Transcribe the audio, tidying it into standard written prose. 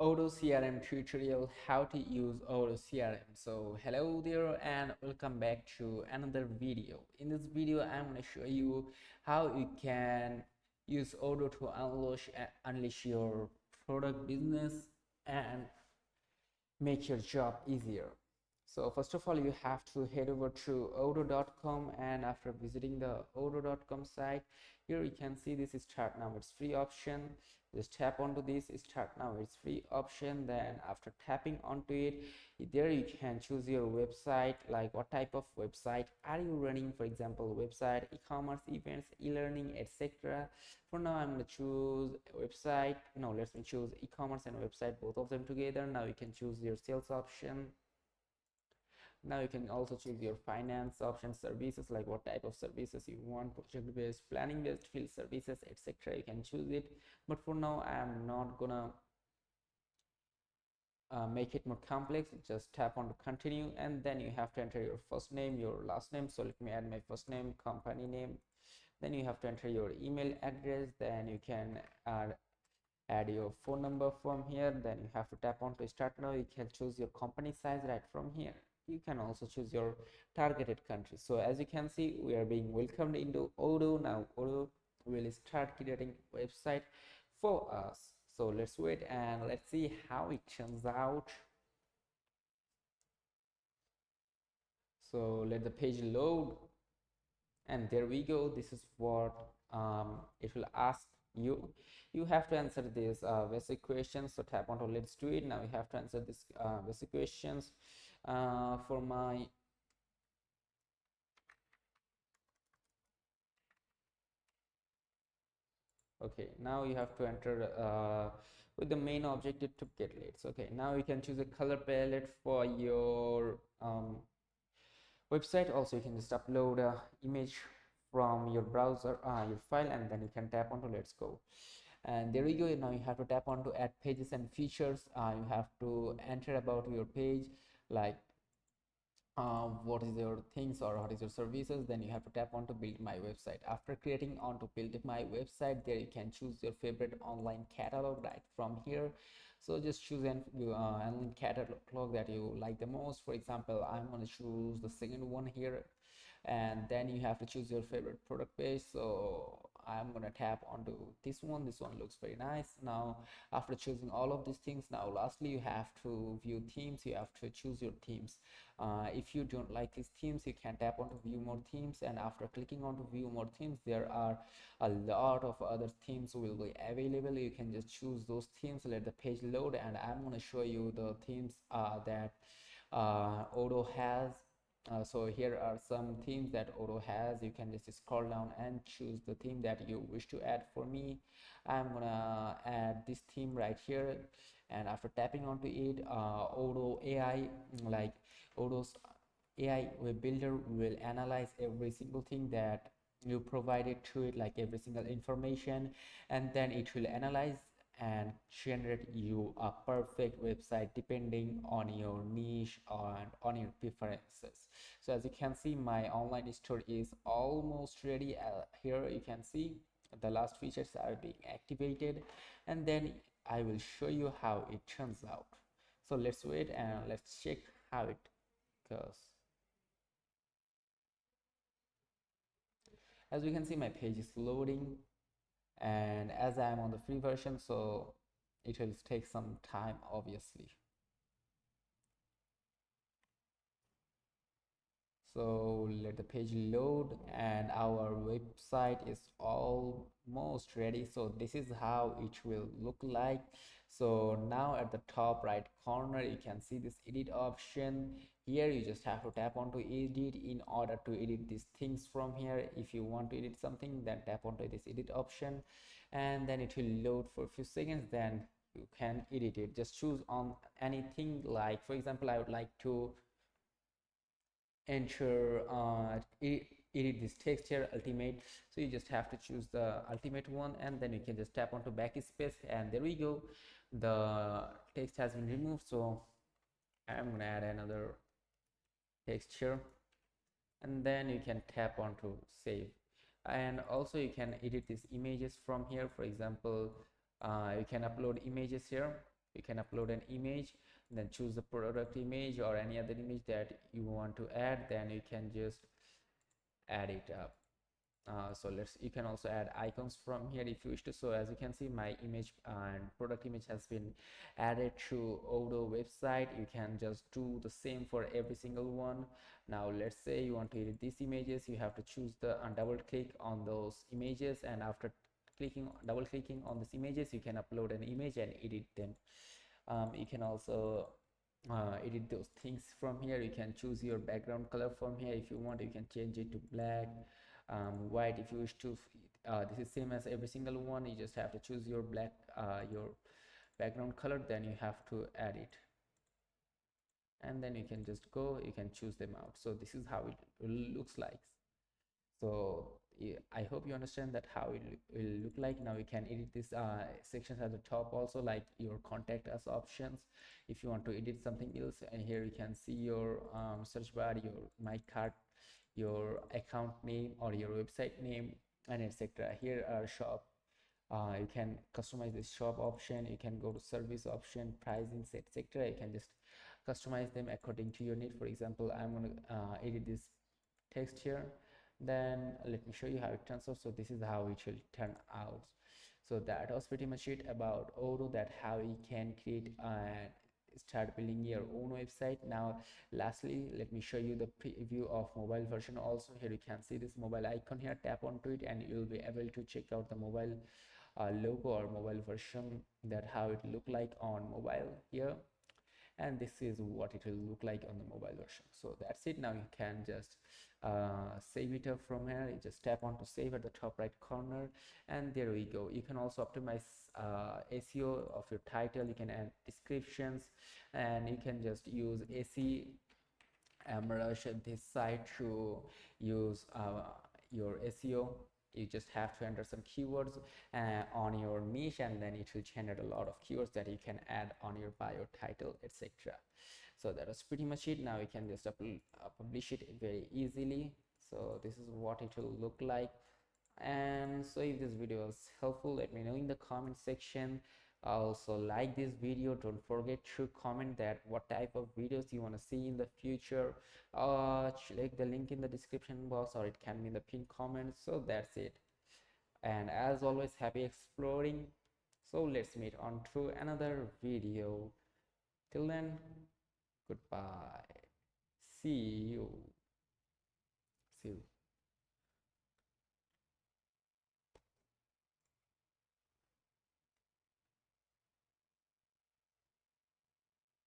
Odoo CRM tutorial, how to use Odoo CRM. So hello there and welcome back to another video. In this video I'm going to show you how you can use Odoo to unleash your product business and make your job easier. So first of all, you have to head over to odoo.com, and after visiting the odoo.com site, here you can see this is start now, it's free option. Just tap onto this start now, it's free option. Then after tapping onto it, there you can choose your website, like what type of website are you running, for example website, e-commerce, events, e-learning, etc. For now I'm going to choose website. No, let me choose e-commerce and website, both of them together. Now you can choose your sales option. Now you can also choose your finance option, services, like what type of services you want, project based, planning based, field services, etc. You can choose it, but for now I am not gonna make it more complex. Just tap on to continue, and then you have to enter your first name, your last name. So let me add my first name, company name. Then you have to enter your email address. Then you can add your phone number from here. Then you have to tap on to start now. You can choose your company size right from here. You can also choose your targeted country. So as you can see, we are being welcomed into Odoo. Now Odoo will start creating website for us. So let's wait and let's see how it turns out. So let the page load, and there we go. This is what it will ask you. You have to answer these basic questions. So tap on to let's do it. Now you have to answer these basic questions. For my okay, now you have to enter with the main objective to get leads. Okay, now you can choose a color palette for your website. Also you can just upload a image from your browser, your file, and then you can tap onto let's go. And there you go. Now you have to tap on to add pages and features. You have to enter about your page, like what is your things or what is your services. Then you have to tap on to build my website. After creating on to build my website, there you can choose your favorite online catalog right from here. So just choose an online catalog that you like the most. For example, I'm going to choose the second one here, and then you have to choose your favorite product page. So I'm gonna tap onto this one. This one looks very nice. Now after choosing all of these things, now lastly you have to view themes. You have to choose your themes. If you don't like these themes, you can tap onto view more themes, and after clicking onto view more themes, there are a lot of other themes will be available. You can just choose those themes, let the page load, and I'm going to show you the themes that Odoo has. So here are some themes that Odoo has. You can just scroll down and choose the theme that you wish to add. For me, I'm gonna add this theme right here, and after tapping onto it, Odoo AI, like Odoo's AI web builder, will analyze every single thing that you provided to it, like every single information, and then it will analyze and generate you a perfect website depending on your niche and on your preferences. So as you can see, my online store is almost ready. Here you can see the last features are being activated, and then I will show you how it turns out. So let's wait and let's check how it goes. As we can see, my page is loading, and as I am on the free version, so it will take some time, obviously. So let the page load, and our website is almost ready. So this is how it will look like. So now at the top right corner, you can see this edit option. Here you just have to tap onto edit in order to edit these things from here. If you want to edit something, then tap onto this edit option, and then it will load for a few seconds. Then you can edit it. Just choose on anything, like for example, I would like to enter edit this texture ultimate. So you just have to choose the ultimate one, and then you can just tap onto backspace, and there we go, the text has been removed. So I'm gonna add another texture, and then you can tap onto save. And also you can edit these images from here. For example, you can upload images here. You can upload an image, then choose the product image or any other image that you want to add, then you can just add it up. So you can also add icons from here if you wish to. So as you can see, my image and product image has been added to Odoo website. You can just do the same for every single one. Now let's say you want to edit these images. You have to choose the double click on those images, and after double clicking on these images, you can upload an image and edit them. You can also edit those things from here. You can choose your background color from here. If you want, you can change it to black, white if you wish to. This is same as every single one. You just have to choose your your background color, then you have to add it, and then you can just go, you can choose them out. So this is how it looks like. So I hope you understand that how it will look like. Now you can edit this sections at the top also, like your contact us options if you want to edit something else. And here you can see your search bar, your my card, your account name or your website name, and etc. Here are shop. You can customize this shop option. You can go to service option, pricing, etc. You can just customize them according to your need. For example, I'm going to edit this text here, then let me show you how it turns out. So this is how it will turn out. So that was pretty much it about Odoo, that how you can create and start building your own website. Now lastly, let me show you the preview of mobile version also. Here you can see this mobile icon here. Tap onto it and you'll be able to check out the mobile logo or mobile version, that how it look like on mobile here, and this is what it will look like on the mobile version. So that's it. Now you can just save it up from here. You just tap on to save at the top right corner, and there we go. You can also optimize SEO of your title. You can add descriptions, and you can just use SEMrush at this site to use your SEO. You just have to enter some keywords on your niche, and then it will generate a lot of keywords that you can add on your bio, title, etc. So that was pretty much it. Now you can just publish it very easily. So this is what it will look like. And so if this video was helpful, let me know in the comment section. Also like this video. Don't forget to comment that what type of videos you want to see in the future. Check the link in the description box, or it can be in the pinned comment. So that's it, and as always, happy exploring. So let's meet on to another video. Till then, goodbye. See you.